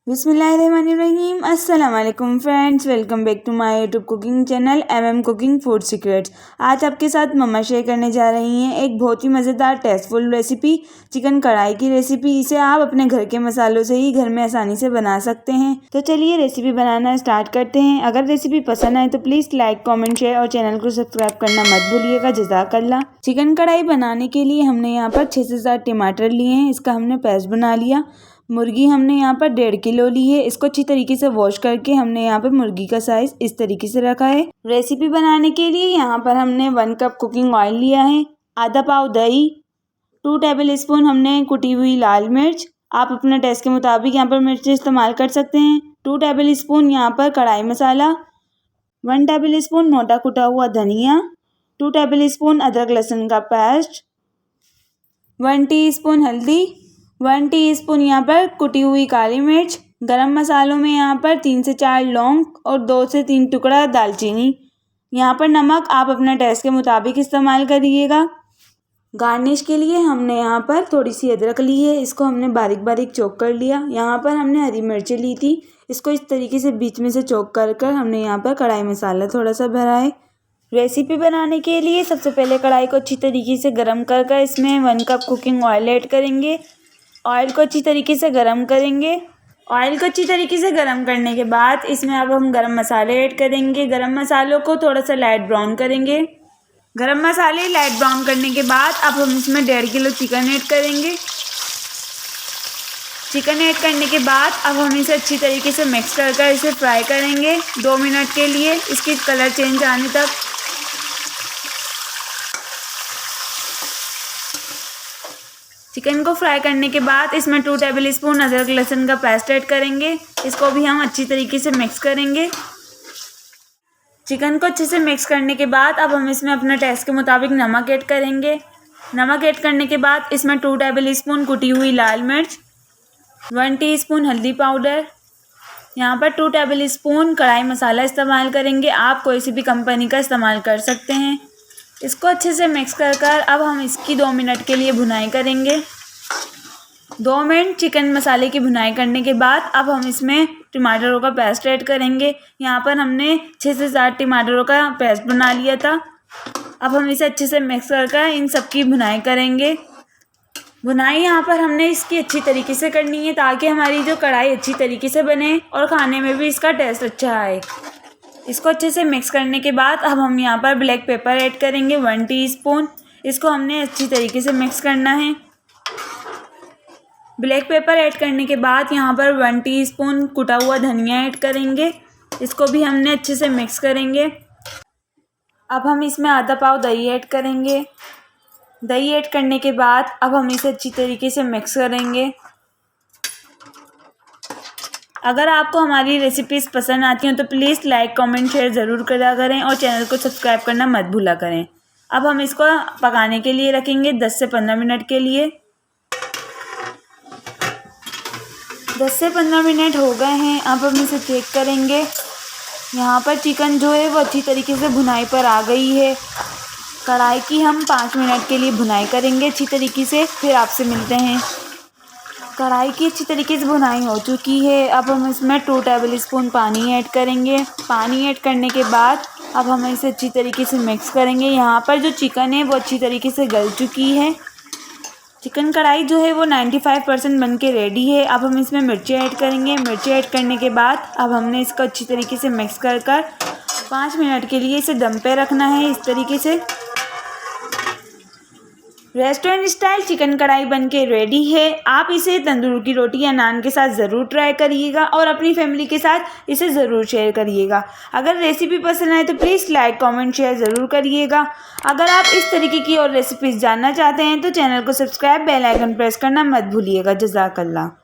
बिस्मिल्लाहिर्रहमानिर्रहीम। अस्सलाम वालेकुम friends, welcome back to my YouTube cooking channel MM cooking food secrets. आज आपके साथ मम्मा शेयर करने जा रही हैं एक बहुत ही मज़ेदार टेस्टफुल रेसिपी, चिकन कढ़ाई की रेसिपी। इसे आप अपने घर के मसालों से ही घर में आसानी से बना सकते हैं। तो चलिए रेसिपी बनाना स्टार्ट करते हैं। अगर रेसिपी पसंद आए तो प्लीज़ लाइक, कॉमेंट, शेयर और चैनल को सब्सक्राइब करना मत भूलिएगा। जज़ाकल्लाह। चिकन कढ़ाई बनाने के लिए हमने यहाँ पर 6 से 7 टमाटर लिए हैं। इसका हमने पेस्ट बना लिया। मुर्गी हमने यहाँ पर 1.5 किलो ली है। इसको अच्छी तरीके से वॉश करके हमने यहाँ पर मुर्गी का साइज इस तरीके से रखा है। रेसिपी बनाने के लिए यहाँ पर हमने 1 कप कुकिंग ऑयल लिया है, आधा पाव दही, 2 टेबल स्पून हमने कुटी हुई लाल मिर्च। आप अपने टेस्ट के मुताबिक यहाँ पर मिर्च इस्तेमाल कर सकते हैं। 2 टेबल स्पून यहाँ पर कढ़ाई मसाला, 1 टेबल स्पून मोटा कुटा हुआ धनिया, 2 टेबल स्पून अदरक लहसुन का पेस्ट, 1 टीस्पून हल्दी, 1 टीस्पून यहाँ पर कुटी हुई काली मिर्च। गरम मसालों में यहाँ पर 3 से 4 लौंग और 2 से 3 टुकड़ा दालचीनी। यहाँ पर नमक आप अपने टेस्ट के मुताबिक इस्तेमाल करिएगा। गार्निश के लिए हमने यहाँ पर थोड़ी सी अदरक ली है। इसको हमने बारीक बारीक चॉप कर लिया। यहाँ पर हमने हरी मिर्ची ली थी। इसको इस तरीके से बीच में से चॉप कर हमने यहाँ पर कढ़ाई मसाला थोड़ा सा भरा है। रेसिपी बनाने के लिए सबसे पहले कढ़ाई को अच्छी तरीके से गर्म कर इसमें 1 कप कुकिंग ऑयल ऐड करेंगे। ऑयल को अच्छी तरीके से गरम करेंगे। ऑयल को अच्छी तरीके से गरम करने के बाद इसमें अब हम गरम मसाले ऐड करेंगे। गरम मसालों को थोड़ा सा लाइट ब्राउन करेंगे। गरम मसाले लाइट ब्राउन करने के बाद अब हम इसमें 1.5 किलो चिकन ऐड करेंगे। चिकन ऐड करने के बाद अब हम इसे अच्छी तरीके से मिक्स कर इसे फ्राई करेंगे 2 मिनट के लिए, इसकी कलर चेंज आने तक। चिकन को फ्राई करने के बाद इसमें 2 टेबल स्पून अदरक लहसुन का पेस्ट ऐड करेंगे। इसको भी हम अच्छी तरीके से मिक्स करेंगे। चिकन को अच्छे से मिक्स करने के बाद अब हम इसमें अपने टेस्ट के मुताबिक नमक ऐड करेंगे। नमक ऐड करने के बाद इसमें 2 टेबल स्पून कुटी हुई लाल मिर्च, 1 टीस्पून हल्दी पाउडर, यहाँ पर 2 टेबल स्पून कढ़ाई मसाला इस्तेमाल करेंगे। आप कोई सी भी कंपनी का इस्तेमाल कर सकते हैं। इसको अच्छे से मिक्स कर अब हम इसकी 2 मिनट के लिए भुनाई करेंगे। 2 मिनट चिकन मसाले की भुनाई करने के बाद अब हम इसमें टमाटरों का पेस्ट ऐड करेंगे। यहाँ पर हमने 6 से 7 टमाटरों का पेस्ट बना लिया था। अब हम इसे अच्छे से मिक्स कर इन सब की भुनाई करेंगे। भुनाई यहाँ पर हमने इसकी अच्छी तरीके से करनी है ताकि हमारी जो कढ़ाई अच्छी तरीके से बने और खाने में भी इसका टेस्ट अच्छा आए। इसको अच्छे से मिक्स करने के बाद अब हम यहाँ पर ब्लैक पेपर ऐड करेंगे 1 टीस्पून। इसको हमने अच्छी तरीके से मिक्स करना है। ब्लैक पेपर ऐड करने के बाद यहाँ पर 1 टीस्पून कुटा हुआ धनिया ऐड करेंगे। इसको भी हमने अच्छे से मिक्स करेंगे। अब हम इसमें आधा पाव दही ऐड करेंगे। दही ऐड करने के बाद अब हम इसे अच्छी तरीके से मिक्स करेंगे। अगर आपको हमारी रेसिपीज़ पसंद आती हैं तो प्लीज़ लाइक, कमेंट, शेयर ज़रूर करा करें और चैनल को सब्सक्राइब करना मत भूला करें। अब हम इसको पकाने के लिए रखेंगे 10 से 15 मिनट के लिए। 10 से 15 मिनट हो गए हैं। अब हम इसे चेक करेंगे। यहाँ पर चिकन जो है वो अच्छी तरीके से भुनाई पर आ गई है। कढ़ाई की हम 5 मिनट के लिए भुनाई करेंगे अच्छी तरीके से, फिर आपसे मिलते हैं। कढ़ाई की अच्छी तरीके से भुनाई हो चुकी है। अब हम इसमें 2 टेबल स्पून पानी ऐड करेंगे। पानी ऐड करने के बाद अब हम इसे अच्छी तरीके से मिक्स करेंगे। यहाँ पर जो चिकन है वो अच्छी तरीके से गल चुकी है। चिकन कढ़ाई जो है वो 95% बन के रेडी है। अब हम इसमें मिर्ची ऐड करेंगे। मिर्ची ऐड करने के बाद अब हमने इसको अच्छी तरीके से मिक्स कर 5 मिनट के लिए इसे दम पे रखना है इस तरीके से। रेस्टोरेंट स्टाइल चिकन कढ़ाई बनके रेडी है। आप इसे तंदूर की रोटी या नान के साथ ज़रूर ट्राई करिएगा और अपनी फैमिली के साथ इसे ज़रूर शेयर करिएगा। अगर रेसिपी पसंद आए तो प्लीज़ लाइक, कमेंट, शेयर ज़रूर करिएगा। अगर आप इस तरीके की और रेसिपीज़ जानना चाहते हैं तो चैनल को सब्सक्राइब, बेल आइकन प्रेस करना मत भूलिएगा। जज़ाकल्लाह।